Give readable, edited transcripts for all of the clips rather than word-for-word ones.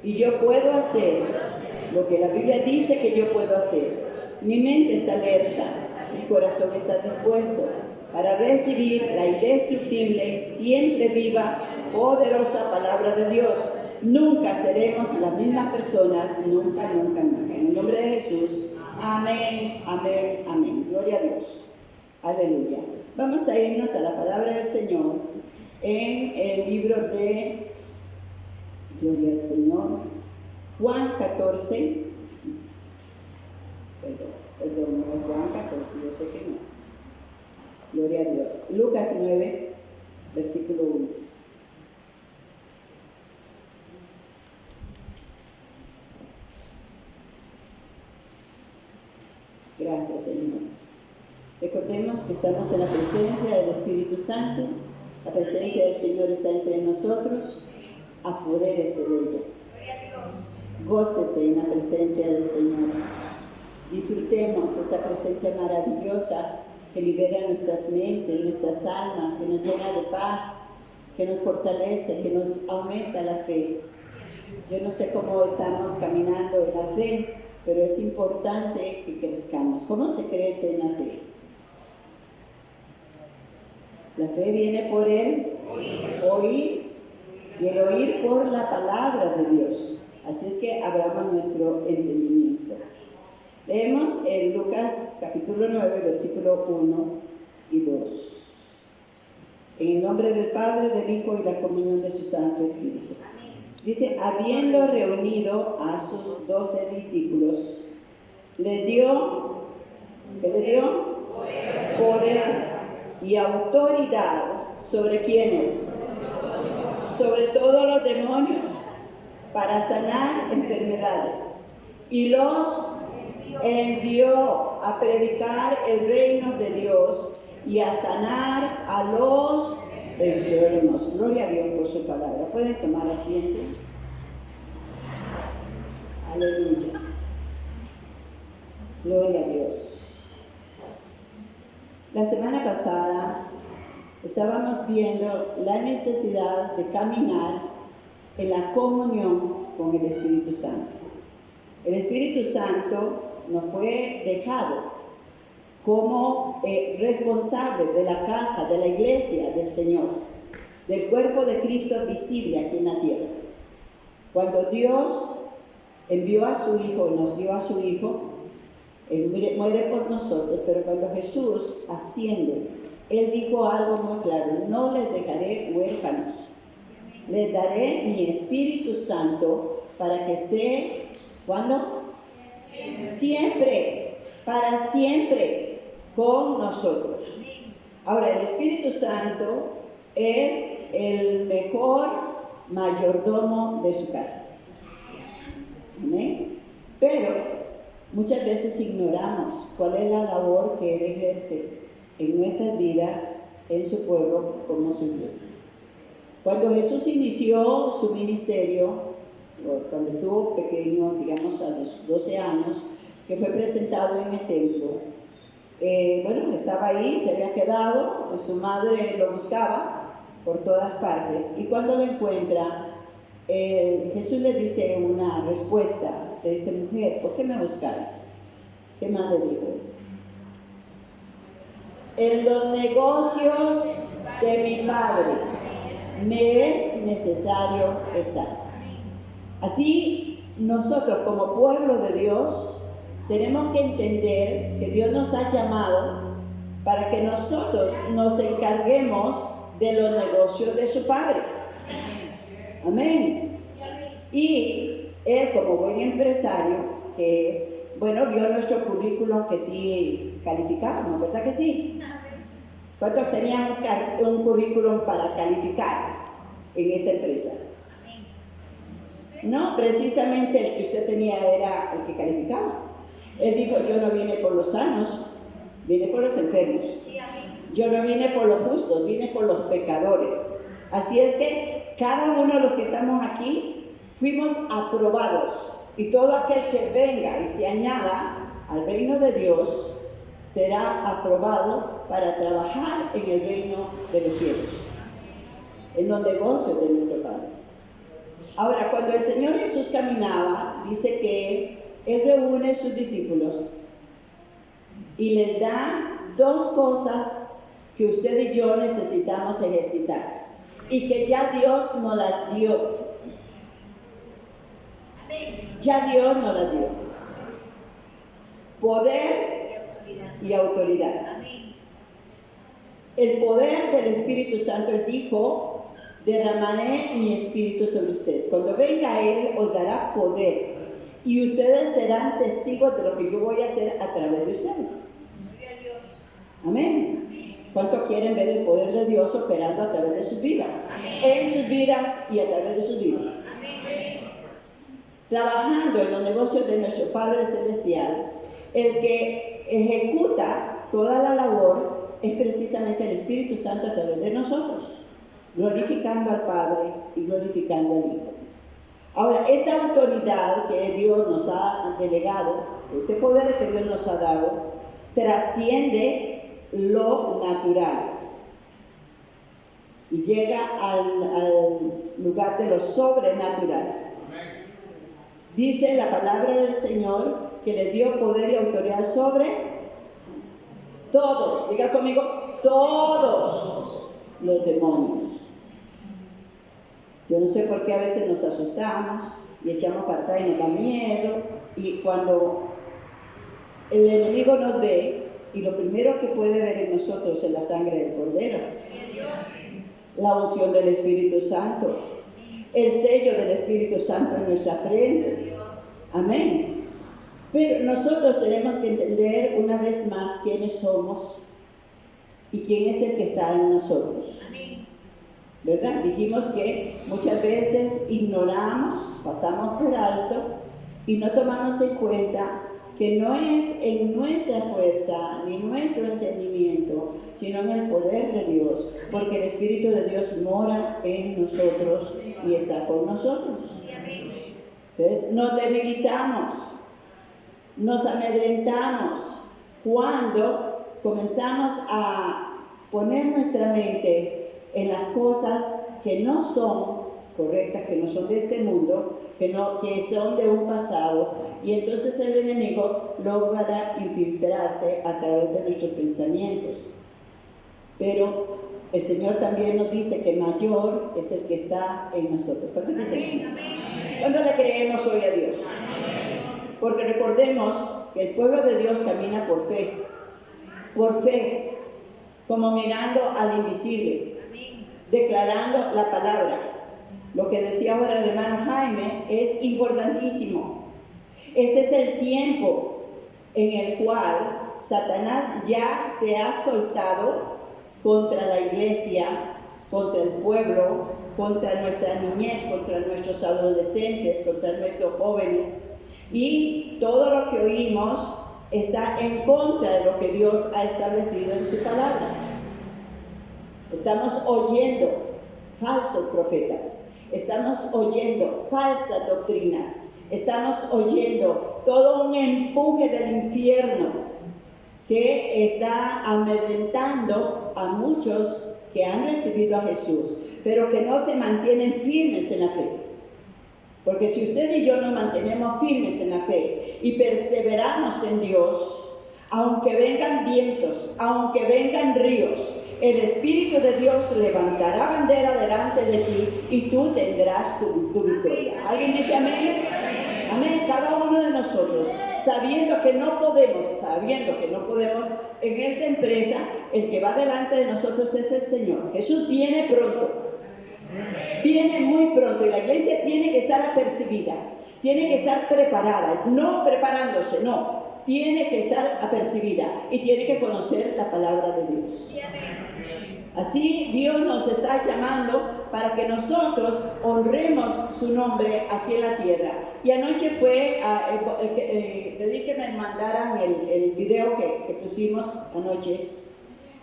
y yo puedo hacer lo que la Biblia dice que yo puedo hacer. Mi mente está alerta, mi corazón está dispuesto para recibir la indestructible, siempre viva, poderosa palabra de Dios. Nunca seremos las mismas personas, nunca, nunca, nunca. En el nombre de Jesús, amén, amén, amén. Gloria a Dios. Aleluya. Vamos a irnos a la palabra del Señor en el libro de, gloria al Señor, Juan 14, perdón, no es Juan 14, yo sé que no. Gloria a Dios. Lucas 9, versículo 1. Gracias, Señor. Recordemos que estamos en la presencia del Espíritu Santo. La presencia del Señor está entre nosotros. Apodérese de ella. Gócese en la presencia del Señor. Disfrutemos esa presencia maravillosa que libera nuestras mentes, nuestras almas, que nos llena de paz, que nos fortalece, que nos aumenta la fe. Yo no sé cómo estamos caminando en la fe, pero es importante que crezcamos. ¿Cómo se crece en la fe? La fe viene por el oír, y el oír por la palabra de Dios. Así es que abramos nuestro entendimiento. Leemos en Lucas capítulo 9, versículo 1 y 2. En el nombre del Padre, del Hijo y la comunión de su Santo Espíritu. Dice, habiendo reunido a sus 12 discípulos, le dio, ¿qué le dio? Poder y autoridad. ¿Sobre quiénes? Sobre todos los demonios, para sanar enfermedades. Y los envió a predicar el reino de Dios y a sanar a los enfermos. Gloria a Dios por su palabra. ¿Pueden tomar asiento? Aleluya. Gloria a Dios. La semana pasada estábamos viendo la necesidad de caminar en la comunión con el Espíritu Santo. El Espíritu Santo nos fue dejado como responsable de la casa, de la iglesia del Señor, del cuerpo de Cristo visible aquí en la tierra. Cuando Dios envió a su Hijo, nos dio a su Hijo, Él muere por nosotros, pero cuando Jesús asciende, Él dijo algo muy claro: no les dejaré huérfanos, les daré mi Espíritu Santo para que esté, ¿cuándo? Siempre, para siempre, con nosotros. Ahora, el Espíritu Santo es el mejor mayordomo de su casa. ¿Amén? Pero muchas veces ignoramos cuál es la labor que Él ejerce en nuestras vidas, en su pueblo, como su iglesia. Cuando Jesús inició su ministerio, cuando estuvo pequeño, digamos a los 12 años, que fue presentado en el templo, estaba ahí, se había quedado, su madre lo buscaba por todas partes, y cuando lo encuentra, Jesús le dice una respuesta, le dice: mujer, ¿por qué me buscáis? ¿Qué más le dijo? En los negocios de mi Padre me es necesario estar. Así, nosotros como pueblo de Dios tenemos que entender que Dios nos ha llamado para que nosotros nos encarguemos de los negocios de su Padre. Amén. Y Él, como buen empresario que es, vio nuestro currículum que sí calificábamos, ¿verdad que sí? ¿Cuántos tenían un currículum para calificar en esa empresa? No, precisamente el que usted tenía era el que calificaba. Él dijo: yo no vine por los sanos, vine por los enfermos. Yo no vine por los justos, vine por los pecadores. Así es que cada uno de los que estamos aquí fuimos aprobados, y todo aquel que venga y se añada al reino de Dios será aprobado para trabajar en el reino de los cielos, en los negocios de nuestro Padre. Ahora, cuando el Señor Jesús caminaba, dice que Él reúne a sus discípulos y les da dos cosas que usted y yo necesitamos ejercitar y que ya Dios nos las dio. Ya Dios nos las dio. Poder y autoridad. El poder del Espíritu Santo, Él dijo: derramaré mi espíritu sobre ustedes. Cuando venga Él, os dará poder y ustedes serán testigos de lo que yo voy a hacer a través de ustedes. Amén. ¿Cuánto quieren ver el poder de Dios operando a través de sus vidas? En sus vidas y a través de sus vidas. Trabajando en los negocios de nuestro Padre Celestial, el que ejecuta toda la labor es precisamente el Espíritu Santo a través de nosotros, glorificando al Padre y glorificando al Hijo. Ahora, esta autoridad que Dios nos ha delegado, este poder que Dios nos ha dado, trasciende lo natural y llega al lugar de lo sobrenatural. Dice la palabra del Señor que le dio poder y autoridad sobre todos, diga conmigo, todos los demonios. Yo no sé por qué a veces nos asustamos y echamos para atrás y nos da miedo, y cuando el enemigo nos ve, y lo primero que puede ver en nosotros es la sangre del Cordero, la unción del Espíritu Santo, el sello del Espíritu Santo en nuestra frente. Amén. Pero nosotros tenemos que entender una vez más quiénes somos y quién es el que está en nosotros. ¿Verdad? Dijimos que muchas veces ignoramos, pasamos por alto y no tomamos en cuenta que no es en nuestra fuerza ni nuestro entendimiento, sino en el poder de Dios, porque el Espíritu de Dios mora en nosotros y está con nosotros. Entonces nos debilitamos, nos amedrentamos cuando comenzamos a poner nuestra mente en las cosas que no son correctas, que no son de este mundo, que son de un pasado, y entonces el enemigo logra infiltrarse a través de nuestros pensamientos. Pero el Señor también nos dice que mayor es el que está en nosotros. ¿Cuánto dice? ¿Cuándo le creemos hoy a Dios? Porque recordemos que el pueblo de Dios camina por fe, como mirando al invisible, declarando la palabra. Lo que decía ahora el hermano Jaime es importantísimo. Este es el tiempo en el cual Satanás ya se ha soltado contra la iglesia, contra el pueblo, contra nuestra niñez, contra nuestros adolescentes, contra nuestros jóvenes. Y todo lo que oímos está en contra de lo que Dios ha establecido en su palabra. Estamos oyendo falsos profetas, estamos oyendo falsas doctrinas, estamos oyendo todo un empuje del infierno que está amedrentando a muchos que han recibido a Jesús, pero que no se mantienen firmes en la fe. Porque si usted y yo nos mantenemos firmes en la fe y perseveramos en Dios, aunque vengan vientos, aunque vengan ríos, el Espíritu de Dios levantará bandera delante de ti y tú tendrás tu victoria. ¿Alguien dice amén? Amén. Cada uno de nosotros, sabiendo que no podemos en esta empresa, el que va delante de nosotros es el Señor. Jesús viene pronto. Viene muy pronto y la iglesia tiene que estar apercibida, tiene que estar preparada, no preparándose, no, tiene que estar apercibida y tiene que conocer la palabra de Dios. Así Dios nos está llamando para que nosotros honremos su nombre aquí en la tierra. Y anoche pedí que me mandaran el video que pusimos anoche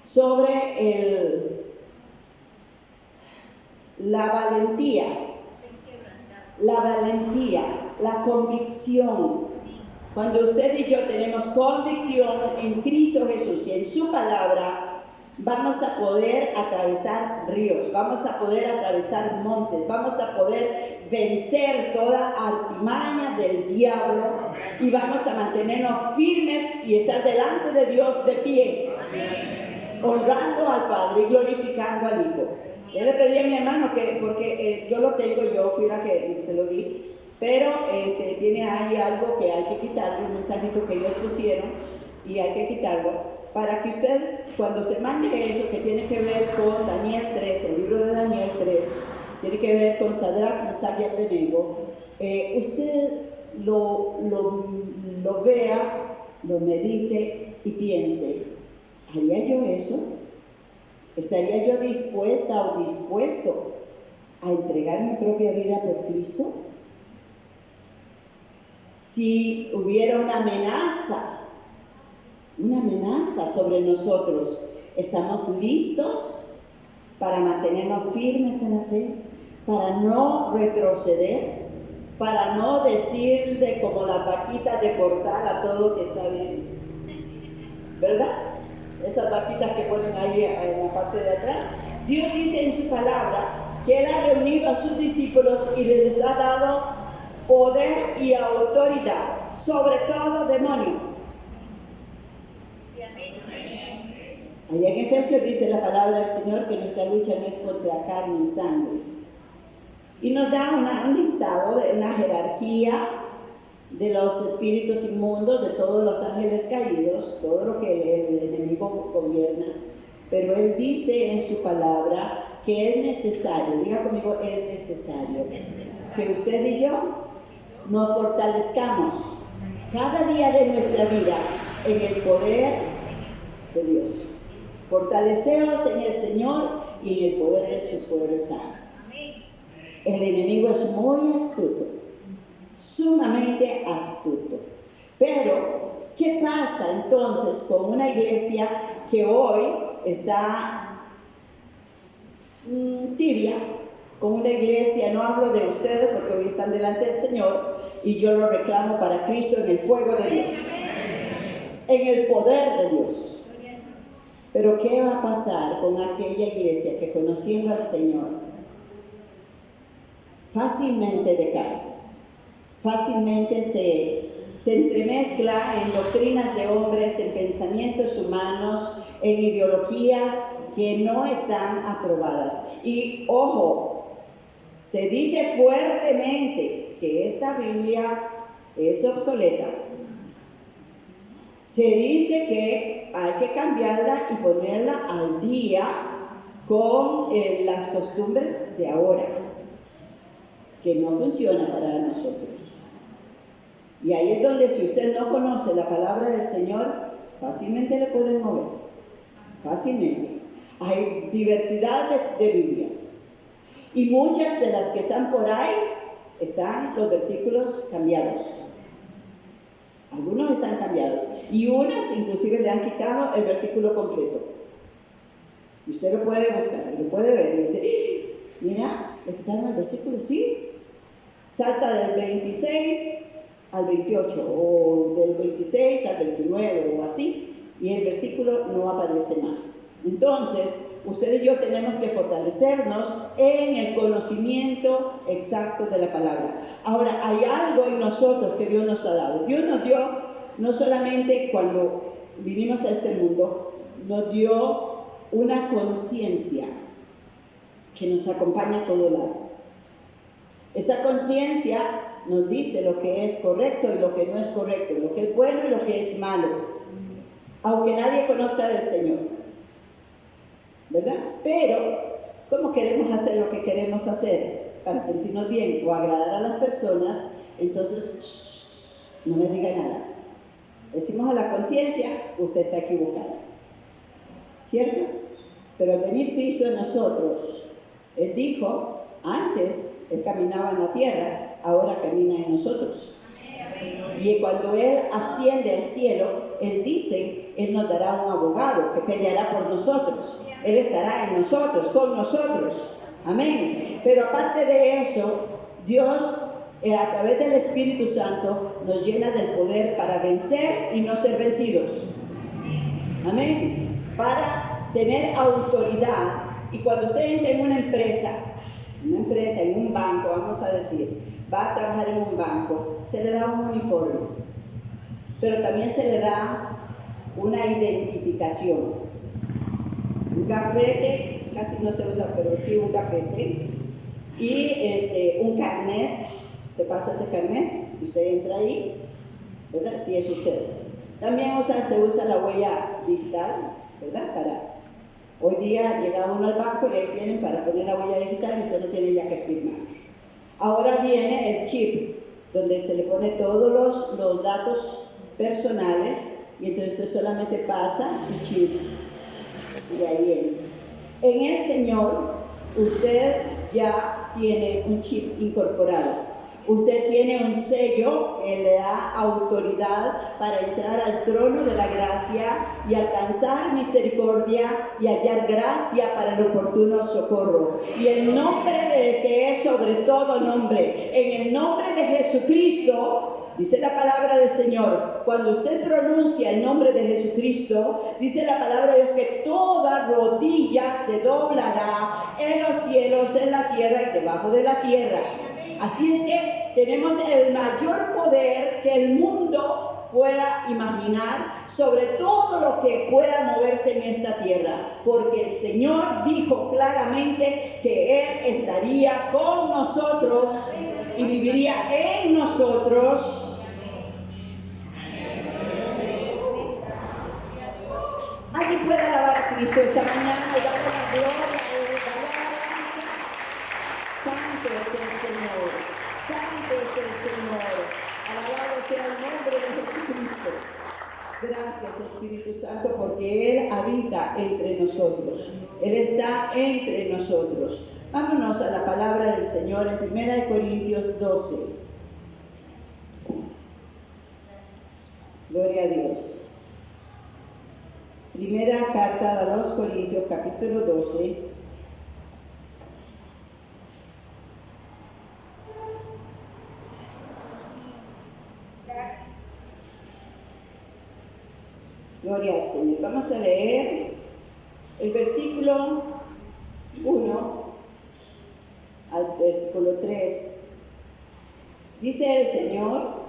sobre la valentía, la convicción. Cuando usted y yo tenemos convicción en Cristo Jesús y en su palabra, vamos a poder atravesar ríos, vamos a poder atravesar montes, vamos a poder vencer toda artimaña del diablo y vamos a mantenernos firmes y estar delante de Dios de pie, honrando al Padre y glorificando al Hijo. Yo le pedí a mi hermano que, porque yo lo tengo, yo fui la que se lo di, pero tiene ahí algo que hay que quitarle, un mensajito que ellos pusieron y hay que quitarlo, para que usted, cuando se mande eso que tiene que ver con Daniel 3, el libro de Daniel 3, tiene que ver con Sadrach, Mesach y Abednego, usted lo vea, lo medite y piense, ¿haría yo eso? ¿Estaría yo dispuesta o dispuesto a entregar mi propia vida por Cristo? Si hubiera una amenaza sobre nosotros, ¿estamos listos para mantenernos firmes en la fe? Para no retroceder, para no decirle como las vaquitas de cortar a todo que está bien, ¿verdad? Esas vaquitas que ponen ahí en la parte de atrás. Dios dice en su palabra que Él ha reunido a sus discípulos y les ha dado poder y autoridad sobre todo demonio. Allá en Efesios dice la palabra del Señor que nuestra lucha no es contra carne y sangre. Y nos da un listado de una jerarquía de los espíritus inmundos, de todos los ángeles caídos, todo lo que el enemigo gobierna. Pero Él dice en su palabra que es necesario, diga conmigo, es necesario que usted y yo nos fortalezcamos cada día de nuestra vida en el poder de Dios. Fortaleceos en el Señor y en el poder de su fuerza. El enemigo es muy astuto, sumamente astuto. Pero, ¿qué pasa entonces con una iglesia que hoy está tibia? Con una iglesia, no hablo de ustedes porque hoy están delante del Señor y yo lo reclamo para Cristo en el fuego de Dios, en el poder de Dios. Pero ¿qué va a pasar con aquella iglesia que conociendo al Señor fácilmente decae, fácilmente se entremezcla en doctrinas de hombres, en pensamientos humanos, en ideologías que no están aprobadas? Y ojo, se dice fuertemente que esta Biblia es obsoleta. Se dice que hay que cambiarla y ponerla al día con las costumbres de ahora, que no funciona para nosotros. Y ahí es donde, si usted no conoce la palabra del Señor, fácilmente le pueden mover, fácilmente. Hay diversidad de Biblias y muchas de las que están por ahí están los versículos cambiados. Algunos están cambiados y unas inclusive le han quitado el versículo completo. Y usted lo puede buscar, lo puede ver y dice, mira, le quitaron el versículo, sí. Salta del 26 al 28 o del 26 al 29 o así, y el versículo no aparece más. Entonces, usted y yo tenemos que fortalecernos en el conocimiento exacto de la palabra. Ahora, hay algo en nosotros que Dios nos ha dado. Dios nos dio, no solamente cuando vinimos a este mundo, nos dio una conciencia que nos acompaña a todo lado. Esa conciencia nos dice lo que es correcto y lo que no es correcto, lo que es bueno y lo que es malo, aunque nadie conozca del Señor, ¿verdad? Pero, ¿cómo queremos hacer lo que queremos hacer? Para sentirnos bien o agradar a las personas, entonces, no me diga nada. Decimos a la conciencia, usted está equivocada, ¿cierto? Pero al venir Cristo en nosotros, Él dijo, antes Él caminaba en la tierra, ahora camina en nosotros. Y cuando Él asciende al cielo, Él dice, Él nos dará un abogado que peleará por nosotros. Él estará en nosotros, con nosotros. Amén. Pero aparte de eso, Dios, a través del Espíritu Santo, nos llena del poder para vencer y no ser vencidos. Amén. Para tener autoridad. Y cuando usted entra en una empresa, una empresa, en un banco, vamos a decir, va a trabajar en un banco, se le da un uniforme, pero también se le da una identificación. Un gafete, casi no se usa, pero sí un gafete, y un carnet. Usted pasa ese carnet y usted entra ahí, ¿verdad? Si es usted. También se usa la huella digital, ¿verdad? Hoy día llega uno al banco y ahí tienen para poner la huella digital y usted no tiene ya que firmar. Ahora viene el chip, donde se le pone todos los datos personales y entonces usted solamente pasa su chip y ahí viene. En el Señor, usted ya tiene un chip incorporado. Usted tiene un sello que le da autoridad para entrar al trono de la gracia y alcanzar misericordia y hallar gracia para el oportuno socorro. Y el nombre de que es sobre todo nombre, en el nombre de Jesucristo, dice la palabra del Señor, cuando usted pronuncia el nombre de Jesucristo, dice la palabra de Dios que toda rodilla se doblará en los cielos, en la tierra y debajo de la tierra. Así es que tenemos el mayor poder que el mundo pueda imaginar sobre todo lo que pueda moverse en esta tierra, porque el Señor dijo claramente que Él estaría con nosotros y viviría en nosotros. Alguien puede alabar a Cristo esta mañana y darle la gloria. Santo es el Señor, santo es el Señor, alabado sea el nombre de Jesucristo. Gracias Espíritu Santo porque Él habita entre nosotros, Él está entre nosotros. Vámonos a la palabra del Señor en 1 Corintios 12. Gloria a Dios. Primera carta a los Corintios, capítulo 12. Gloria al Señor. Vamos a leer el versículo 1 al versículo 3. Dice el Señor: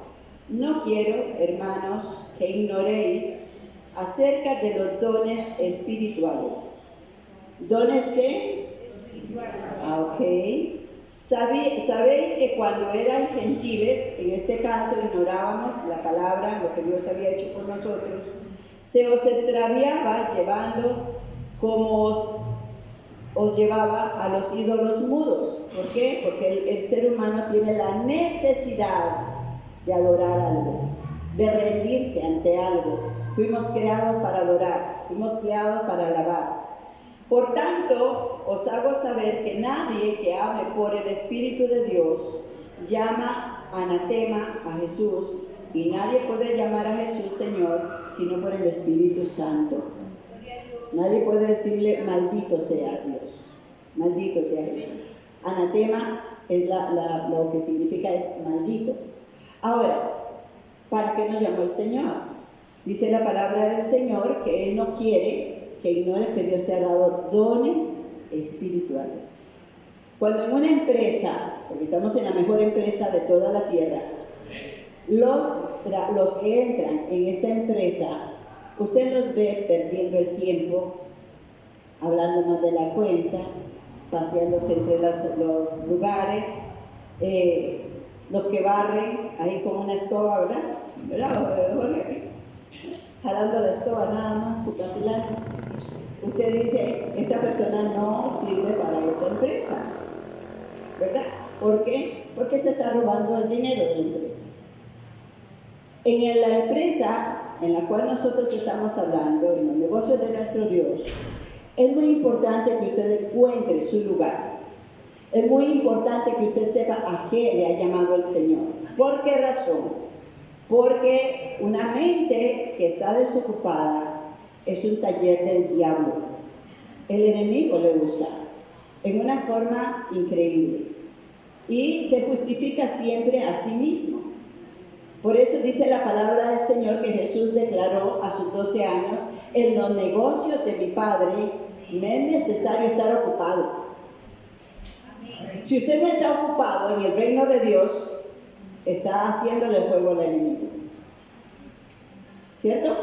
no quiero, hermanos, que ignoréis acerca de los dones espirituales. ¿Dones qué? Espirituales. Ok. Sabéis que cuando eran gentiles, en este caso ignorábamos la palabra, lo que Dios había hecho por nosotros, se os extraviaba llevando como os llevaba a los ídolos mudos. ¿Por qué? Porque el ser humano tiene la necesidad de adorar algo, de rendirse ante algo. Fuimos creados para adorar, fuimos creados para alabar. Por tanto, os hago saber que nadie que hable por el Espíritu de Dios llama anatema a Jesús, y nadie puede llamar a Jesús Señor sino por el Espíritu Santo. Nadie puede decirle maldito sea Dios, maldito sea Jesús. Anatema es lo que significa es maldito. Ahora, ¿para qué nos llamó el Señor? Dice la palabra del Señor que Él no quiere que ignores que Dios te ha dado dones espirituales. Cuando en una empresa, porque estamos en la mejor empresa de toda la tierra, los que entran en esta empresa, usted los ve perdiendo el tiempo, hablando más de la cuenta, paseándose entre los lugares, los que barren ahí con una escoba, ¿verdad, Jorge? Jalando la escoba nada más, su vacilante. Usted dice, esta persona no sirve para esta empresa, ¿verdad? ¿Por qué? Porque se está robando el dinero de la empresa. En la empresa en la cual nosotros estamos hablando, en los negocios de nuestro Dios, es muy importante que usted encuentre su lugar. Es muy importante que usted sepa a qué le ha llamado el Señor. ¿Por qué razón? Porque una mente que está desocupada es un taller del diablo. El enemigo le usa en una forma increíble y se justifica siempre a sí mismo. Por eso dice la palabra del Señor que Jesús declaró a sus 12 años: en los negocios de mi Padre me es necesario estar ocupado. Si usted no está ocupado en el reino de Dios, está haciéndole el juego al enemigo. ¿Cierto?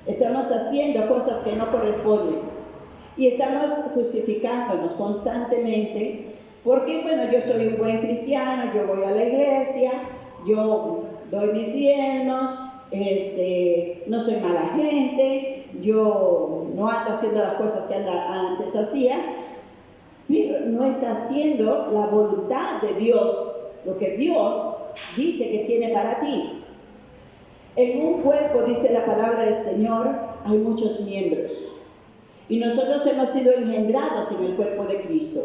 Estamos haciendo cosas que no corresponden. Y estamos justificándonos constantemente porque, bueno, yo soy un buen cristiano, yo voy a la iglesia, yo doy mis diezmos, no soy mala gente, yo no ando haciendo las cosas que antes hacía, pero no está haciendo la voluntad de Dios, lo que Dios dice que tiene para ti. En un cuerpo, dice la palabra del Señor, hay muchos miembros. Y nosotros hemos sido engendrados en el cuerpo de Cristo.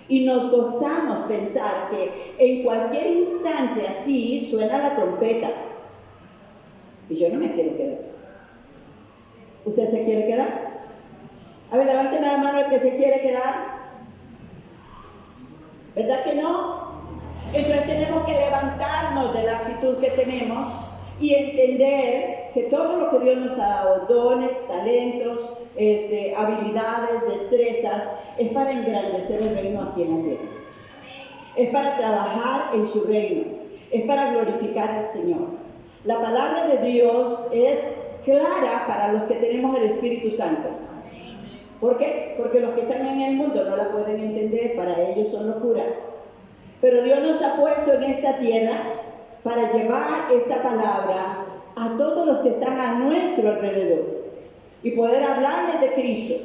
Y nos gozamos pensar que en cualquier instante así suena la trompeta. Y yo no me quiero quedar. ¿Usted se quiere quedar? A ver, levánteme la mano el que se quiere quedar. ¿Verdad que no? Entonces tenemos que levantarnos de la actitud que tenemos y entender que todo lo que Dios nos ha dado, dones, talentos, habilidades, destrezas, es para engrandecer el reino aquí en la tierra. Es para trabajar en su reino. Es para glorificar al Señor. La palabra de Dios es clara para los que tenemos el Espíritu Santo. ¿Por qué? Porque los que están en el mundo no la pueden entender, para ellos son locura. Pero Dios nos ha puesto en esta tierra para llevar esta palabra a todos los que están a nuestro alrededor y poder hablarles de Cristo,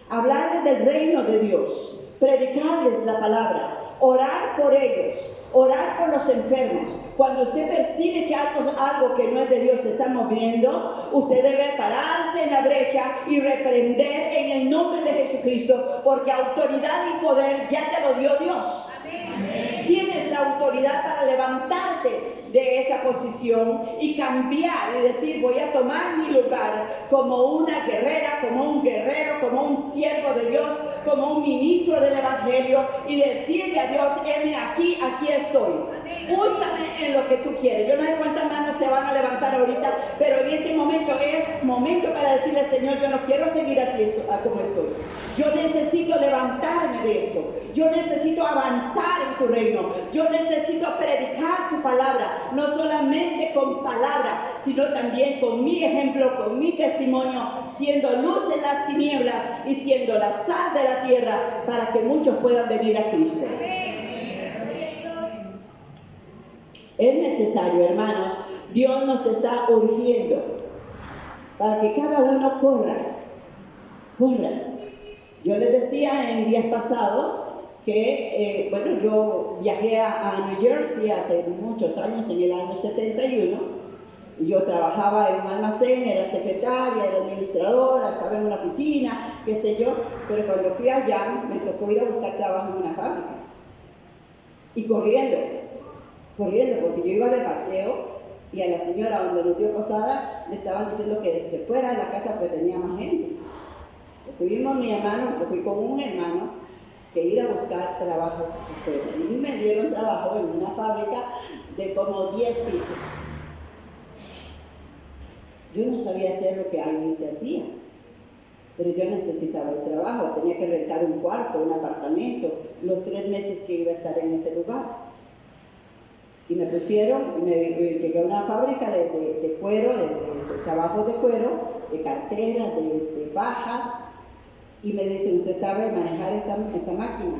hablarles del reino de Dios, predicarles la palabra, orar por ellos, orar por los enfermos. Cuando usted percibe que algo que no es de Dios se está moviendo, usted debe pararse en la brecha y reprender en el nombre de Jesucristo, porque autoridad y poder ya te lo dio Dios. Amén. Tienes la autoridad para levantarte de esa posición y cambiar y decir: voy a tomar mi lugar como una guerrera, como un guerrero, como un siervo de Dios, como un ministro del Evangelio, y decirle a Dios: heme aquí, aquí estoy. Úsame en lo que tú quieres. Yo no sé cuántas manos se van a levantar ahorita, pero en este momento es momento para decirle: Señor, yo no quiero seguir así como estoy. Yo necesito levantarme de esto. Yo necesito avanzar en tu reino. Yo necesito predicar tu palabra, no solamente con palabra, sino también con mi ejemplo, con mi testimonio, siendo luz en las tinieblas y siendo la sal de la tierra, para que muchos puedan venir a Cristo. Es necesario, hermanos. Dios nos está urgiendo para que cada uno corra. Yo les decía en días pasados que, yo viajé a New Jersey hace muchos años, en el año 71. Yo trabajaba en un almacén, era secretaria, era administradora, estaba en una oficina, qué sé yo, pero cuando fui allá me tocó ir a buscar trabajo en una fábrica. Y corriendo, porque yo iba de paseo y a la señora donde nos dio posada le estaban diciendo que se fuera de la casa porque tenía más gente. Estuvimos mi hermano, yo fui con un hermano, que ir a buscar trabajo afuera. Y me dieron trabajo en una fábrica de como 10 pisos. Yo no sabía hacer lo que ahí se hacía, pero yo necesitaba el trabajo, tenía que rentar un cuarto, un apartamento, los 3 meses que iba a estar en ese lugar. Y me pusieron, llegué a una fábrica de cuero, de trabajo de cuero, de carteras, de fajas, y me dicen: ¿usted sabe manejar esta máquina?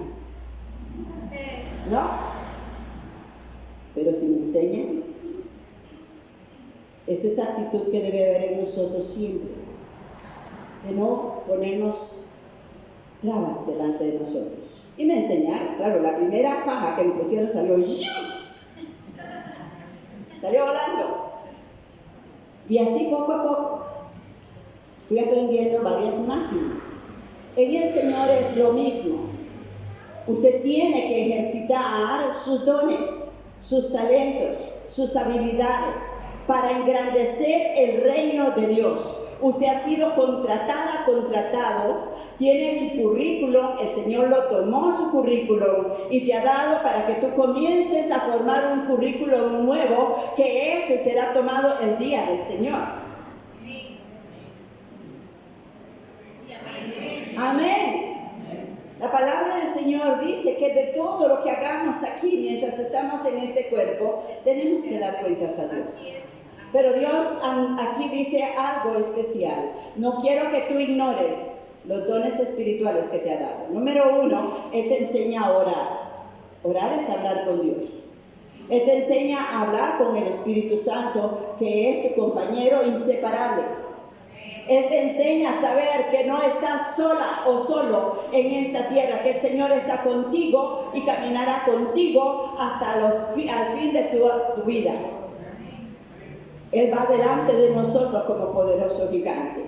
No, pero si me enseñan. Es esa actitud que debe haber en nosotros siempre, de no ponernos trabas delante de nosotros. Y me enseñaron, claro, la primera faja que me pusieron salió volando. Y así poco a poco fui aprendiendo varias máquinas. En el Señor es lo mismo. Usted tiene que ejercitar sus dones, sus talentos, sus habilidades para engrandecer el reino de Dios. Usted ha sido contratada, contratado, tiene su currículum, el Señor lo tomó su currículum y te ha dado para que tú comiences a formar un currículum nuevo, que ese será tomado el día del Señor. Amén. La palabra del Señor dice que de todo lo que hagamos aquí mientras estamos en este cuerpo, tenemos que dar cuentas a Dios. Pero Dios aquí dice algo especial. No quiero que tú ignores los dones espirituales que te ha dado. Número 1, Él te enseña a orar. Orar es hablar con Dios. Él te enseña a hablar con el Espíritu Santo, que es tu compañero inseparable. Él te enseña a saber que no estás sola o solo en esta tierra, que el Señor está contigo y caminará contigo hasta al fin de tu vida. Él va delante de nosotros como poderoso gigante.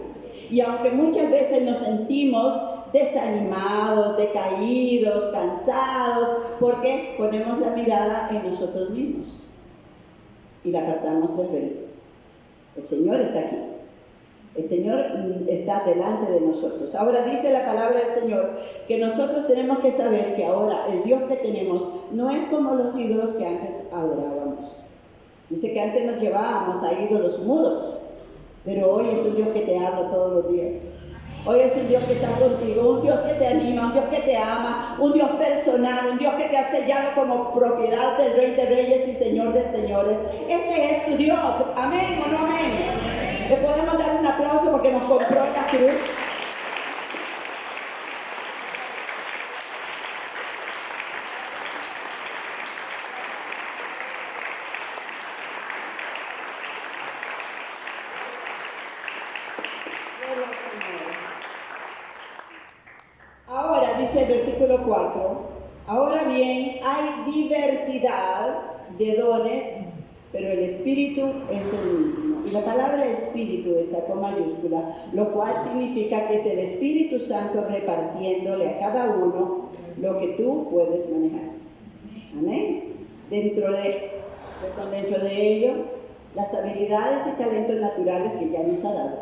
Y aunque muchas veces nos sentimos desanimados, decaídos, cansados, porque ponemos la mirada en nosotros mismos y la apartamos del Rey. El Señor está aquí. El Señor está delante de nosotros. Ahora dice la palabra del Señor que nosotros tenemos que saber que ahora el Dios que tenemos no es como los ídolos que antes adorábamos. Dice que antes nos llevábamos a ídolos mudos, pero hoy es un Dios que te habla todos los días. Hoy es un Dios que está contigo, un Dios que te anima, un Dios que te ama, un Dios personal, un Dios que te ha sellado como propiedad del Rey de Reyes y Señor de Señores. Ese es tu Dios. Amén o no amén. Le podemos dar un aplauso porque nos compró la cruz. Ahora dice el versículo 4, ahora bien hay diversidad de dones, pero el Espíritu es el mismo. Y la palabra Espíritu está con mayúscula, lo cual significa que es el Espíritu Santo repartiéndole a cada uno lo que tú puedes manejar. Amén. Dentro de ello, las habilidades y talentos naturales que ya nos ha dado,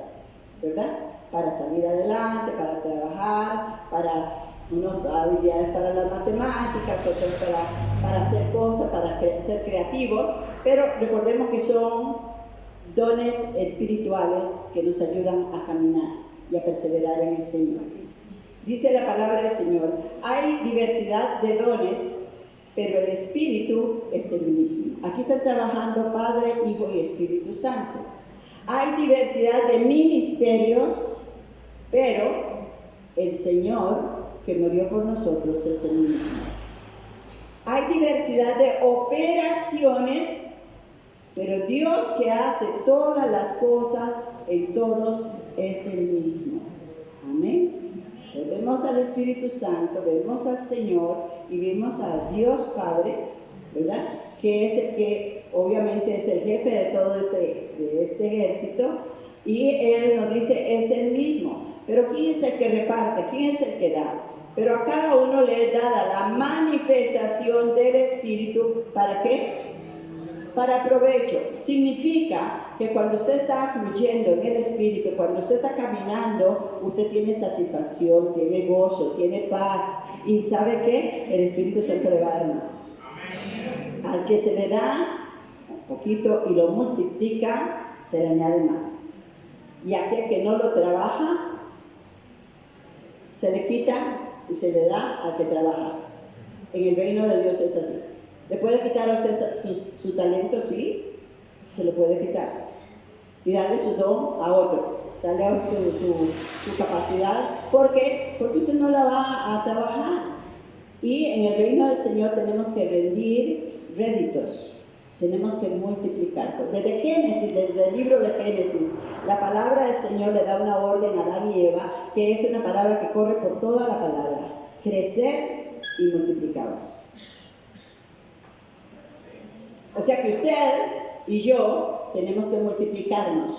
¿verdad? Para salir adelante, para trabajar, para unos habilidades para las matemáticas, otros para hacer cosas, para ser creativos, pero recordemos que son dones espirituales que nos ayudan a caminar y a perseverar en el Señor. Dice la palabra del Señor, hay diversidad de dones, pero el Espíritu es el mismo. Aquí están trabajando Padre, Hijo y Espíritu Santo. Hay diversidad de ministerios, pero el Señor que murió por nosotros es el mismo. Hay diversidad de operaciones, pero Dios que hace todas las cosas en todos es el mismo. Amén. Vemos al Espíritu Santo, vemos al Señor y vemos a Dios Padre, ¿verdad? Que es el que obviamente es el jefe de todo este ejército, y Él nos dice es el mismo. Pero ¿quién es el que reparte? ¿Quién es el que da? Pero a cada uno le es dada la manifestación del Espíritu. ¿Para qué? Para provecho. Significa que cuando usted está fluyendo en el Espíritu, cuando usted está caminando, usted tiene satisfacción, tiene gozo, tiene paz. ¿Y sabe qué? El Espíritu Santo le va a dar más. Al que se le da un poquito y lo multiplica, se le añade más. Y aquel que no lo trabaja, se le quita y se le da al que trabaja. En el reino de Dios es así. ¿Le puede quitar a usted su talento? Sí, se lo puede quitar. Y darle su don a otro, darle su capacidad. ¿Por qué? Porque usted no la va a trabajar. Y en el reino del Señor tenemos que rendir réditos. Tenemos que multiplicar. Desde Génesis, desde el libro de Génesis, la palabra del Señor le da una orden a Adán y Eva, que es una palabra que corre por toda la palabra. Crecer y multiplicados. O sea que usted y yo tenemos que multiplicarnos.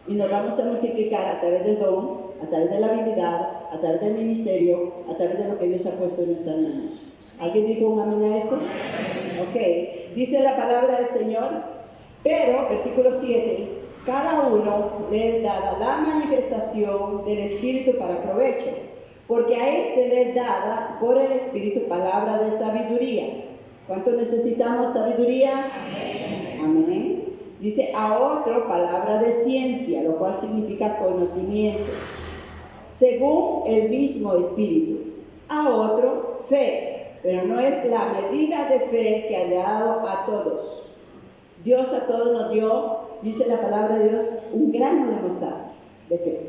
Y nos vamos a multiplicar a través del don, a través de la habilidad, a través del ministerio, a través de lo que Dios ha puesto en nuestras manos. ¿Alguien dijo un amén a esto? Ok. Dice la palabra del Señor, pero, versículo 7, cada uno le es dada la manifestación del Espíritu para provecho, porque a este le es dada por el Espíritu palabra de sabiduría. ¿Cuánto necesitamos sabiduría? Amén. Dice a otro palabra de ciencia, lo cual significa conocimiento, según el mismo Espíritu. A otro fe, pero no es la medida de fe que le ha dado a todos. Dios a todos nos dio, dice la palabra de Dios, un grano de mostaza de fe.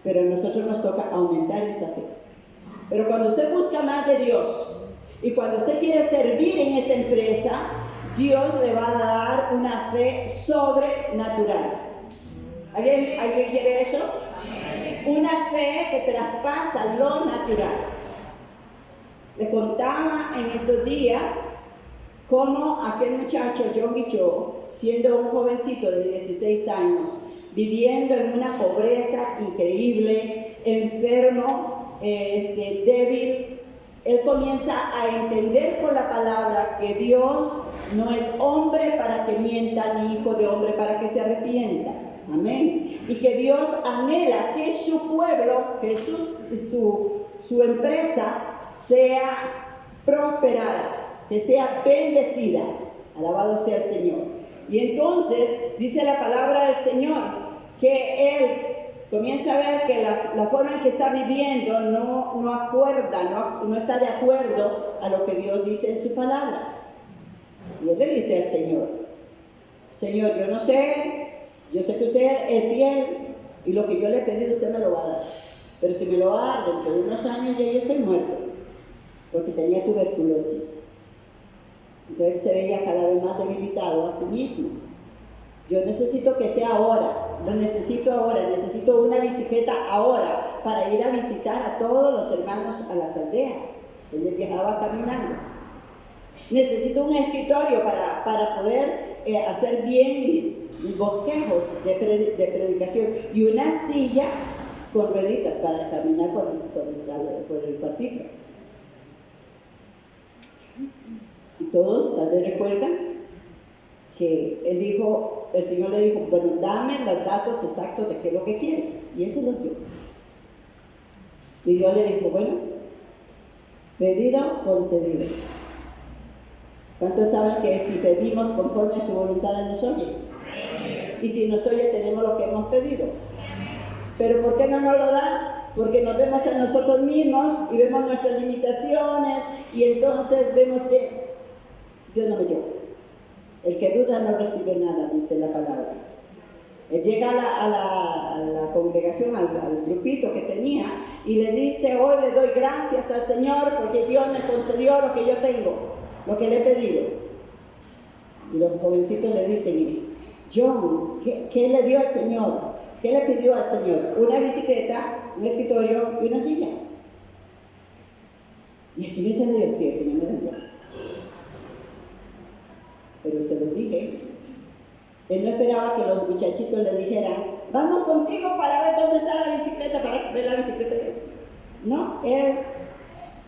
Pero a nosotros nos toca aumentar esa fe. Pero cuando usted busca más de Dios y cuando usted quiere servir en esta empresa, Dios le va a dar una fe sobrenatural. ¿Alguien quiere eso? Una fe que traspasa lo natural. Le contaba en estos días cómo aquel muchacho, John Guichó, siendo un jovencito de 16 años, viviendo en una pobreza increíble, enfermo, débil, él comienza a entender por la palabra que Dios no es hombre para que mienta, ni hijo de hombre para que se arrepienta. Amén. Y que Dios anhela que su pueblo, que su empresa sea prosperada, que sea bendecida. Alabado sea el Señor. Y entonces dice la palabra del Señor que él comienza a ver que la forma en que está viviendo no está de acuerdo a lo que Dios dice en su palabra. Y él le dice al Señor: Señor, yo sé que usted es fiel y lo que yo le he pedido usted me lo va a dar. Pero si me lo va a dar dentro de unos años, ya yo estoy muerto, porque tenía tuberculosis. Entonces él se veía cada vez más debilitado a sí mismo. Yo necesito que sea ahora, lo necesito ahora, necesito una bicicleta ahora para ir a visitar a todos los hermanos a las aldeas. Él viajaba caminando. Necesito un escritorio para poder hacer bien mis bosquejos de predicación y una silla con rueditas para caminar por el cuartito. Y todos tal vez recuerdan que el Señor le dijo: bueno, dame los datos exactos de qué es lo que quieres. Y eso lo dio. Y Dios le dijo: bueno, pedido, concedido. ¿Cuántos saben que si pedimos conforme a su voluntad Él nos oye? Y si nos oye, tenemos lo que hemos pedido. Pero ¿por qué no nos lo dan? Porque nos vemos en nosotros mismos y vemos nuestras limitaciones y entonces vemos que Dios no me dio. El que duda no recibe nada, dice la palabra. Él llega a la congregación, al grupito que tenía, y le dice: hoy le doy gracias al Señor porque Dios me concedió lo que yo tengo, lo que le he pedido. Y los jovencitos le dicen: John, ¿qué le dio al Señor? ¿Qué le pidió al Señor? Una bicicleta, un escritorio y una silla. Y el Señor se le dio: sí, el Señor me lo dio. Pero se lo dije. Él no esperaba que los muchachitos le dijeran: vamos contigo para ver dónde está la bicicleta, para ver la bicicleta. No, él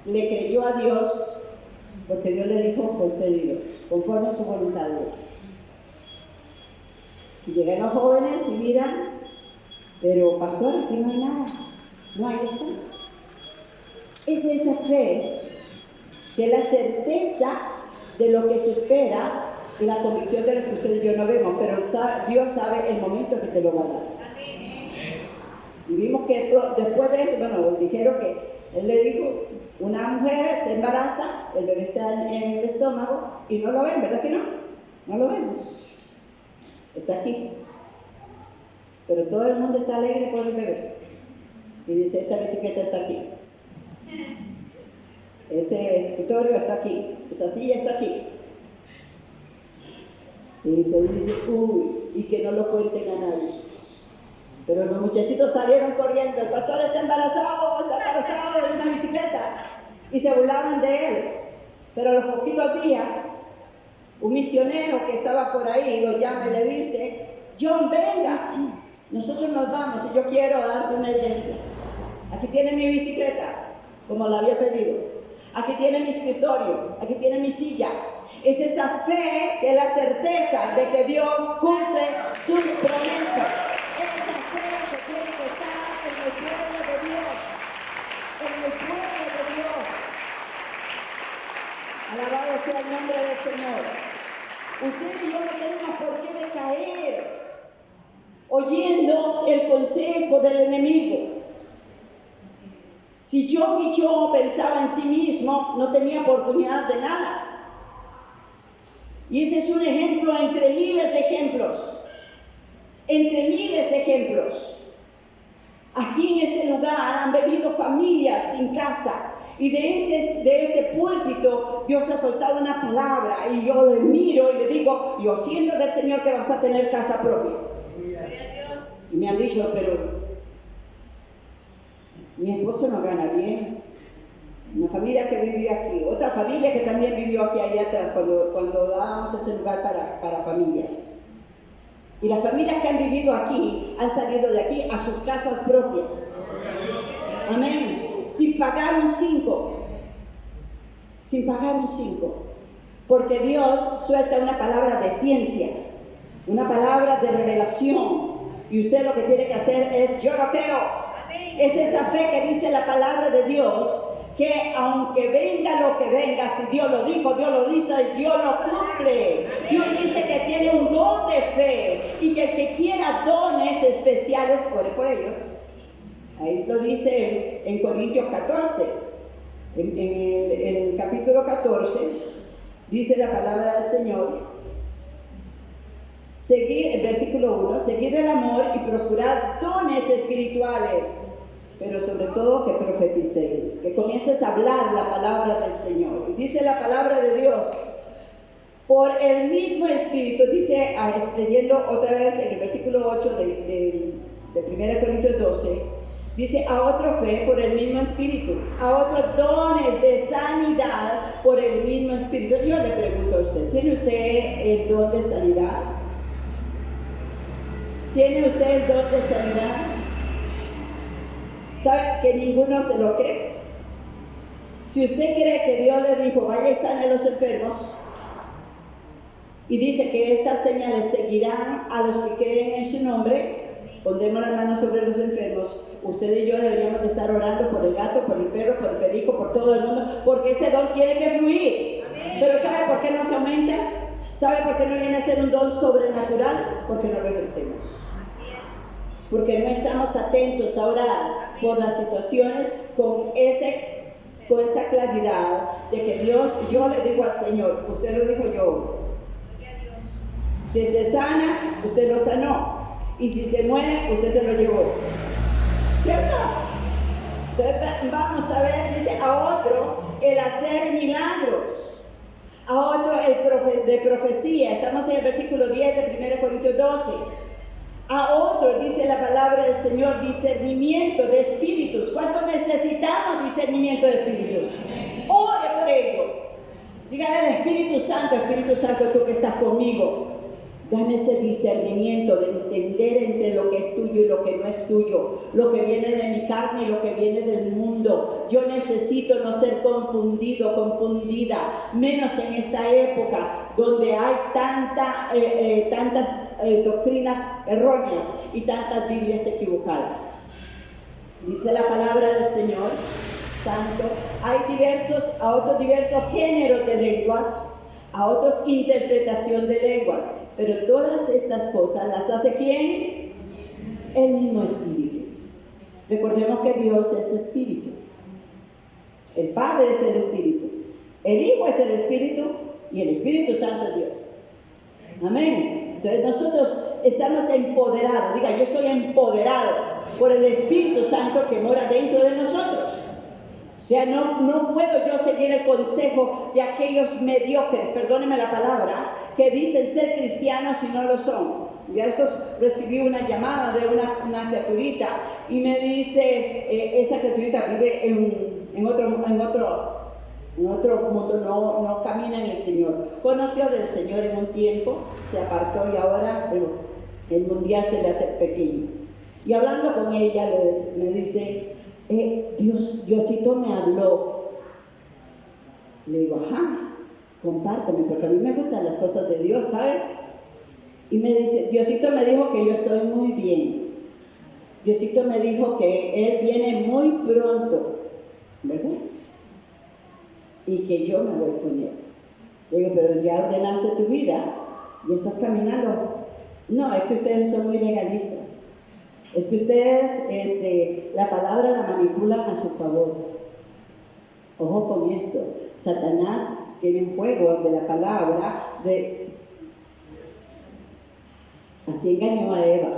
le creyó a Dios porque Dios le dijo: concedido, conforme a su voluntad. Y llegan los jóvenes y miran: pero pastor, aquí no hay nada. No, ahí está. Es esa fe, que es la certeza de lo que se espera y la convicción de lo que usted y yo no vemos, pero Dios sabe el momento que te lo va a dar. Y vimos que después de eso, bueno, dijeron que él le dijo: una mujer está embarazada, el bebé está en el estómago y no lo ven, ¿verdad que no? No lo vemos. Está aquí. Pero todo el mundo está alegre por el bebé. Y dice: esa bicicleta está aquí. Ese escritorio está aquí. Esa silla está aquí. Y se dice: uy, y que no lo cuenten a nadie. Pero los muchachitos salieron corriendo: el pastor está embarazado de una bicicleta. Y se burlaban de él. Pero a los poquitos días, un misionero que estaba por ahí lo llama y le dice: John, venga, nosotros nos vamos y yo quiero darte una herencia. Aquí tiene mi bicicleta, como la había pedido. Aquí tiene mi escritorio, aquí tiene mi silla. Es esa fe que es la certeza de que Dios cumple sus promesas. Esa fe que tiene que estar en el pueblo de Dios. En el pueblo de Dios. Alabado sea el nombre del Señor. Usted y yo no tenemos por qué decaer oyendo el consejo del enemigo. Si yo pensaba en sí mismo, no tenía oportunidad de nada. Y este es un ejemplo entre miles de ejemplos. Entre miles de ejemplos. Aquí en este lugar han vivido familias sin casa. Y de este púlpito Dios ha soltado una palabra. Y yo le miro y le digo, yo siento del Señor que vas a tener casa propia. Y me han dicho, pero mi esposo no gana bien. Una familia que vivía aquí, otra familia que también vivió aquí allá atrás cuando dábamos ese lugar para familias. Y las familias que han vivido aquí han salido de aquí a sus casas propias. Amén. Sin pagar un 5. Sin pagar un 5. Porque Dios suelta una palabra de ciencia, una palabra de revelación. Y usted lo que tiene que hacer es, yo lo creo. Es esa fe que dice la palabra de Dios, que aunque venga lo que venga, si Dios lo dijo, Dios lo dice y Dios lo cumple. Dios dice que tiene un don de fe y que el que quiera dones especiales, ore por ellos. Ahí lo dice en Corintios 14, en el capítulo 14, dice la palabra del Señor. Seguid, el versículo 1, seguid el amor y procurad dones espirituales, pero sobre todo que profeticéis, que comiences a hablar la palabra del Señor. Y dice la palabra de Dios, por el mismo Espíritu, dice, leyendo otra vez en el versículo 8 de 1 Corintios 12, dice, a otro fe por el mismo Espíritu, a otros dones de sanidad por el mismo Espíritu. Yo le pregunto a usted, ¿tiene usted el don de sanidad? ¿Tiene usted el don de sanidad? ¿Sabe que ninguno se lo cree? Si usted cree que Dios le dijo, vaya y sane a los enfermos, y dice que estas señales seguirán a los que creen en su nombre, pondremos las manos sobre los enfermos, usted y yo deberíamos de estar orando por el gato, por el perro, por el perico, por todo el mundo, porque ese don tiene que fluir. Pero ¿sabe por qué no se aumenta? ¿Sabe por qué no viene a ser un don sobrenatural? Porque no lo ejercemos. Porque no estamos atentos a orar por las situaciones con esa claridad de que Dios, yo le digo al Señor, usted lo dijo yo. Si se sana, usted lo sanó. Y si se muere, usted se lo llevó. ¿Cierto? Entonces vamos a ver, dice a otro, el hacer milagros. A otro, el de profecía. Estamos en el versículo 10 de 1 Corintios 12. A otro, dice la palabra del Señor, discernimiento de espíritus. ¿Cuánto necesitamos discernimiento de espíritus? Ore por ello. Dígale al Espíritu Santo, tú que estás conmigo, dame ese discernimiento de entender entre lo que es tuyo y lo que no es tuyo, lo que viene de mi carne y lo que viene del mundo. Yo necesito no ser confundido, confundida, menos en esta época donde hay tantas doctrinas erróneas y tantas Biblias equivocadas. Dice la palabra del Señor Santo, hay a otros diversos géneros de lenguas, a otros interpretación de lenguas. Pero todas estas cosas las hace ¿quién? El mismo Espíritu. Recordemos que Dios es Espíritu. El Padre es el Espíritu. El Hijo es el Espíritu y el Espíritu Santo es Dios. Amén. Entonces nosotros estamos empoderados. Diga, yo estoy empoderado por el Espíritu Santo que mora dentro de nosotros. O sea, no puedo yo seguir el consejo de aquellos mediocres, perdónenme la palabra, que dicen ser cristianos y no lo son. Ya recibí una llamada de una criaturita y me dice, esa criaturita vive en otro mundo, no camina en el Señor. Conoció del Señor en un tiempo, se apartó y ahora el mundial se le hace pequeño. Y hablando con ella me dice, Diosito me habló. Le digo, ajá, compárteme, porque a mí me gustan las cosas de Dios, ¿sabes? Y me dice, Diosito me dijo que yo estoy muy bien. Diosito me dijo que Él viene muy pronto, ¿verdad? Y que yo me voy con Él. Le digo, pero ya ordenaste tu vida, ya estás caminando. No, es que ustedes son muy legalistas. Es que ustedes la palabra la manipulan a su favor. Ojo con esto. Satanás tiene un juego de la palabra así engañó a Eva.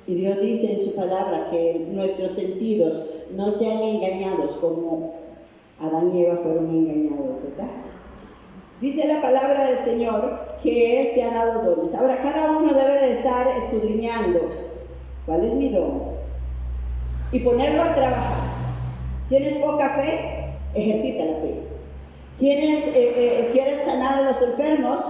Y Dios dice en su palabra que nuestros sentidos no sean engañados como Adán y Eva fueron engañados, ¿verdad? Dice la palabra del Señor que Él te ha dado dones. Ahora, cada uno debe de estar escudriñando cuál es mi don y ponerlo a trabajar. ¿Tienes poca fe? Ejercita la fe. ¿Quieres sanar a los enfermos?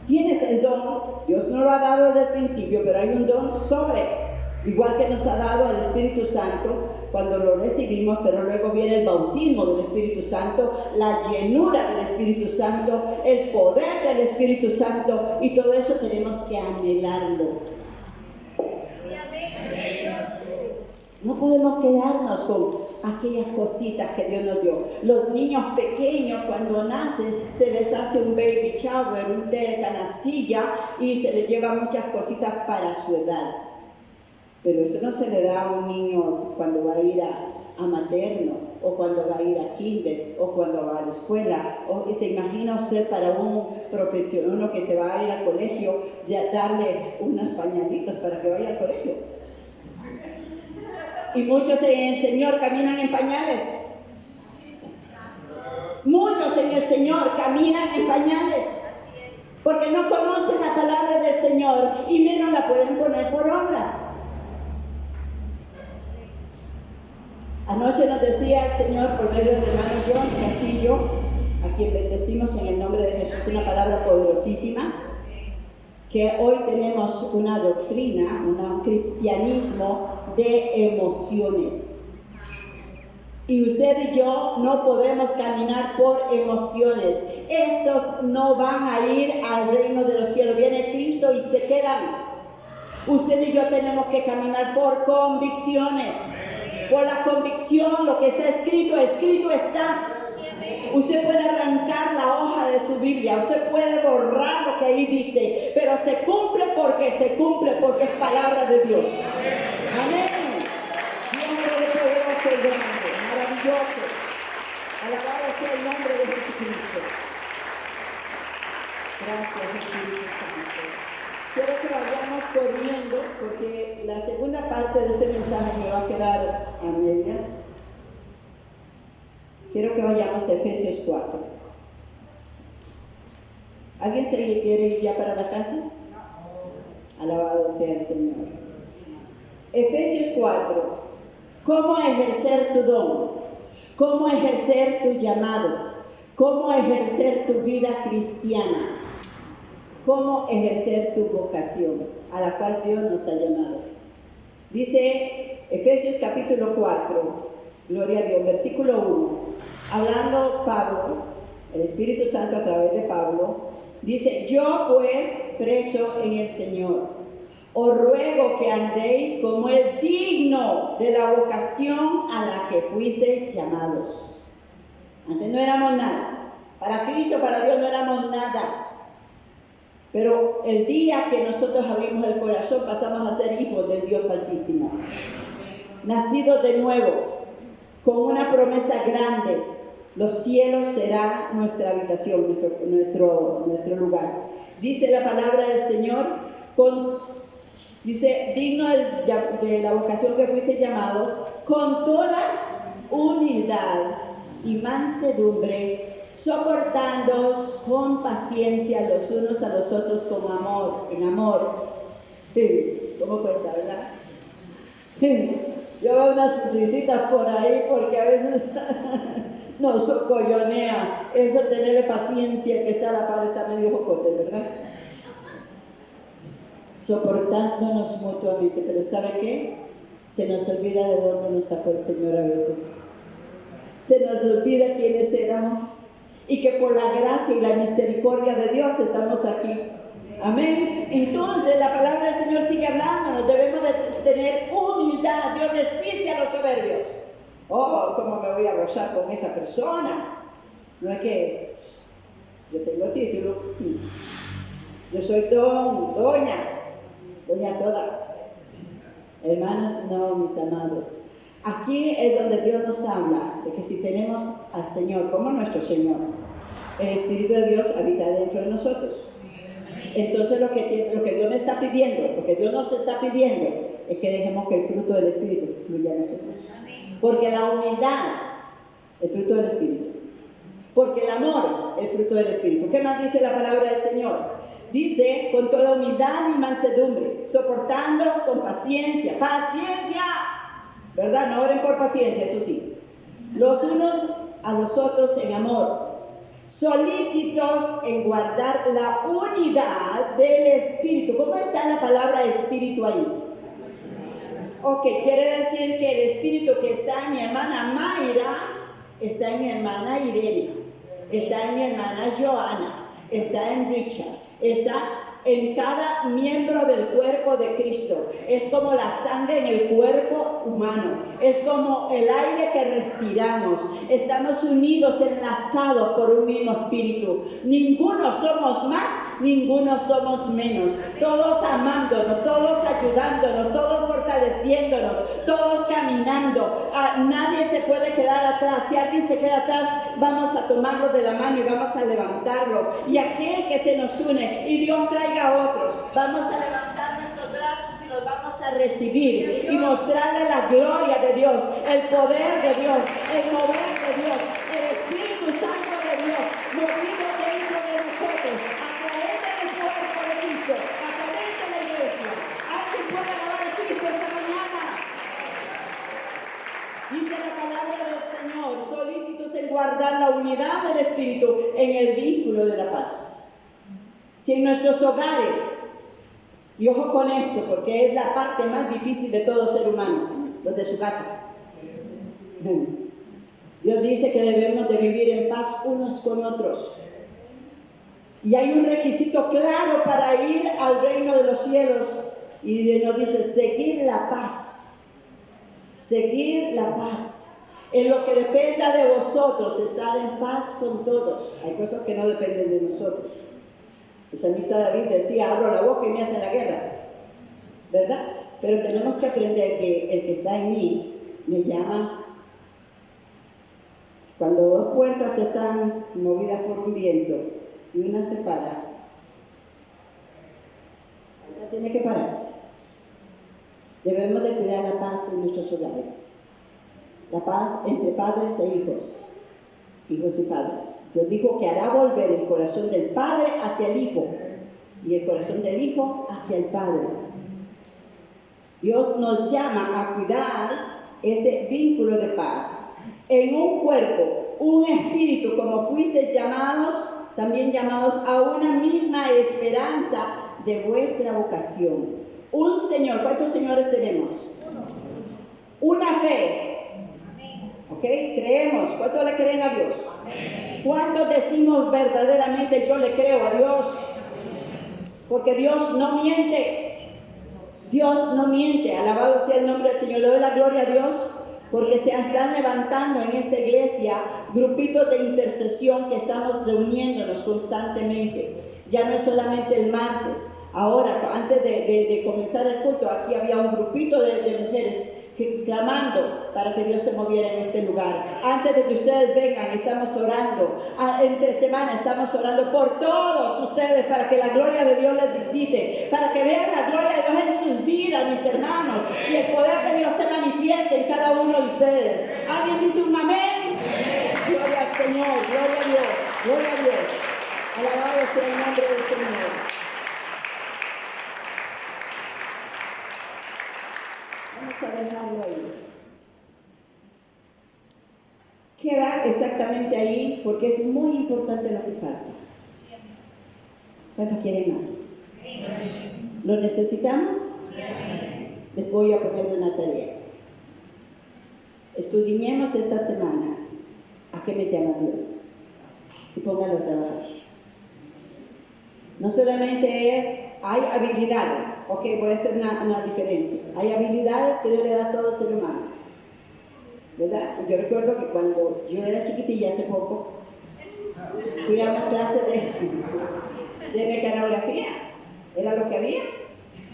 Tienes el don. Dios no lo ha dado desde el principio, pero hay un don sobre. Igual que nos ha dado el Espíritu Santo cuando lo recibimos, pero luego viene el bautismo del Espíritu Santo, la llenura del Espíritu Santo, el poder del Espíritu Santo, y todo eso tenemos que anhelarlo. No podemos quedarnos con aquellas cositas que Dios nos dio. Los niños pequeños cuando nacen se les hace un baby shower, un té de canastilla y se les lleva muchas cositas para su edad. Pero eso no se le da a un niño cuando va a ir a materno, o cuando va a ir a kinder, o cuando va a la escuela. O se imagina usted para un profesional, uno que se va a ir al colegio, ya darle unos pañalitos para que vaya al colegio. Y muchos en el Señor caminan en pañales. Muchos en el Señor caminan en pañales, porque no conocen la palabra del Señor y menos la pueden poner por obra. Anoche nos decía el Señor por medio del hermano John Castillo, a quien bendecimos en el nombre de Jesús, una palabra poderosísima, que hoy tenemos una doctrina, un cristianismo de emociones. Y usted y yo no podemos caminar por emociones. Estos no van a ir al reino de los cielos. Viene Cristo y se quedan. Usted y yo tenemos que caminar por convicciones. Por la convicción, lo que está escrito, escrito está. Usted puede arrancar la hoja de su Biblia, usted puede borrar lo que ahí dice, pero se cumple, porque es palabra de Dios. Amén. Dios es poderoso y grande, maravilloso. Alabado sea el nombre de Jesucristo. Gracias, Espíritu Santo. Quiero que vayamos corriendo, porque la segunda parte de este mensaje me va a quedar a medias. Quiero que vayamos a Efesios 4. ¿Alguien se quiere ir ya para la casa? Alabado sea el Señor. Efesios 4. ¿Cómo ejercer tu don? ¿Cómo ejercer tu llamado? ¿Cómo ejercer tu vida cristiana? ¿Cómo ejercer tu vocación a la cual Dios nos ha llamado? Dice Efesios capítulo 4, gloria a Dios, versículo 1. Hablando Pablo, el Espíritu Santo a través de Pablo, dice: yo pues, preso en el Señor, os ruego que andéis como es digno de la vocación a la que fuisteis llamados. Antes no éramos nada. Para Cristo, para Dios no éramos nada. Pero el día que nosotros abrimos el corazón, pasamos a ser hijos del Dios Altísimo, nacidos de nuevo, con una promesa grande. Los cielos será nuestra habitación, nuestro lugar. Dice la palabra del Señor, dice: digno de la vocación que fuiste llamados, con toda humildad y mansedumbre, soportándoos con paciencia los unos a los otros con amor, en amor. Sí, ¿cómo cuesta, verdad? Yo veo unas risitas por ahí porque a veces nos socollonea eso, tenerle paciencia, que está a la par, está medio jocote, ¿verdad? Soportándonos mutuamente, pero ¿sabe qué? Se nos olvida de dónde nos sacó el Señor a veces. Se nos olvida quiénes éramos y que por la gracia y la misericordia de Dios estamos aquí. Amén. Entonces la palabra del Señor sigue hablándonos. Debemos de tener humildad. Dios resiste a los soberbios. Oh, ¿cómo me voy a rozar con esa persona? No es que yo tengo título. Yo soy doña toda. Hermanos, no, mis amados. Aquí es donde Dios nos habla de que si tenemos al Señor como nuestro Señor, el Espíritu de Dios habita dentro de nosotros. Entonces lo que Dios me está pidiendo, lo que Dios nos está pidiendo, es que dejemos que el fruto del Espíritu fluya en nosotros. Porque la humildad es fruto del Espíritu. Porque el amor es fruto del Espíritu. ¿Qué más dice la palabra del Señor? Dice, con toda humildad y mansedumbre, soportándoos con paciencia. ¡Paciencia! ¿Verdad? No oren por paciencia, eso sí. Los unos a los otros en amor. Solícitos en guardar la unidad del Espíritu. ¿Cómo está la palabra Espíritu ahí? Ok, quiere decir que el Espíritu que está en mi hermana Mayra está en mi hermana Irene, está en mi hermana Joana, está en Richard, está en cada miembro del cuerpo de Cristo. Es como la sangre en el cuerpo humano, es como el aire que respiramos. Estamos unidos, enlazados por un mismo espíritu. Ninguno somos más, ninguno somos menos. Todos amándonos, todos ayudándonos, todos fortaleciéndonos, todos caminando. Nadie se puede quedar atrás. Si alguien se queda atrás, vamos a tomarlo de la mano y vamos a levantarlo. Y aquel que se nos une y Dios traiga a otros, vamos a levantar nuestros brazos y los vamos a recibir y mostrarle la gloria de Dios, el poder de Dios, el mover de Dios, el Espíritu Santo de Dios movido dentro de nosotros, a través del cuerpo de Cristo, a través de la iglesia. ¿Alguien puede alabar a Cristo esta mañana? Dice la palabra del Señor, solícitos en guardar la unidad del Espíritu en el vínculo de la paz. Si en nuestros hogares, y ojo con esto, porque es la parte más difícil de todo ser humano, los de su casa. Dios dice que debemos de vivir en paz unos con otros. Y hay un requisito claro para ir al reino de los cielos. Y nos dice, seguir la paz. Seguir la paz. En lo que dependa de vosotros, estar en paz con todos. Hay cosas que no dependen de nosotros. El salmista David decía, abro la boca y me hacen la guerra, ¿verdad? Pero tenemos que aprender que el que está en mí me llama. Cuando dos puertas están movidas por un viento y una se para, una tiene que pararse. Debemos de cuidar la paz en nuestros hogares, la paz entre padres e hijos y padres. Dios dijo que hará volver el corazón del padre hacia el hijo y el corazón del hijo hacia el padre. Dios nos llama a cuidar ese vínculo de paz en un cuerpo, un espíritu, como fuisteis llamados, también llamados a una misma esperanza de vuestra vocación. Un Señor. ¿Cuántos señores tenemos? Una fe. ¿Ok? Creemos. ¿Cuántos le creen a Dios? ¿Cuántos decimos verdaderamente yo le creo a Dios? Porque Dios no miente. Dios no miente. Alabado sea el nombre del Señor. Le doy la gloria a Dios porque se están levantando en esta iglesia grupitos de intercesión que estamos reuniéndonos constantemente. Ya no es solamente el martes. Ahora, antes de comenzar el culto, aquí había un grupito de mujeres clamando para que Dios se moviera en este lugar. Antes de que ustedes vengan, estamos orando. Entre semana estamos orando por todos ustedes para que la gloria de Dios les visite, para que vean la gloria de Dios en sus vidas, mis hermanos, y el poder de Dios se manifieste en cada uno de ustedes. ¿Alguien dice un amén? Gloria al Señor, gloria a Dios, gloria a Dios. Alabado sea el nombre del Señor. Vamos a dejarlo ahí. Queda exactamente ahí porque es muy importante lo que falta. ¿Cuántos quieren más? ¿Lo necesitamos? Les voy a poner una tarea. Estudiemos esta semana a qué me llama Dios y póngalo a trabajar. No solamente es, hay habilidades, ok, voy a hacer una diferencia. Hay habilidades que Dios le da a todo ser humano, ¿verdad? Yo recuerdo que cuando yo era chiquitilla, hace poco, fui a una clase de mecanografía, era lo que había.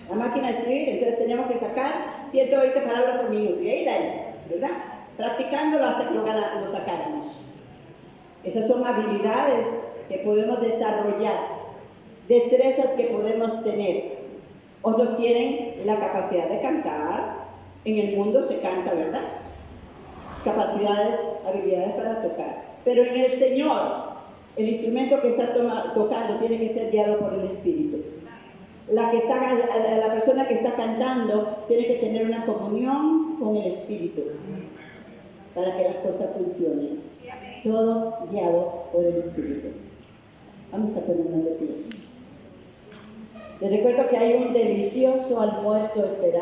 Nada más máquina de escribir, entonces teníamos que sacar 120 palabras por minuto. Y ahí, ¿verdad? Practicándolo hasta que lo sacáramos. Esas son habilidades que podemos desarrollar, destrezas que podemos tener. Otros tienen la capacidad de cantar. En el mundo se canta, ¿verdad? Capacidades, habilidades para tocar. Pero en el Señor, el instrumento que está tocando tiene que ser guiado por el Espíritu. La persona que está cantando tiene que tener una comunión con el Espíritu para que las cosas funcionen. Todo guiado por el Espíritu. Vamos a ponernos de pie. Les recuerdo que hay un delicioso almuerzo esperando.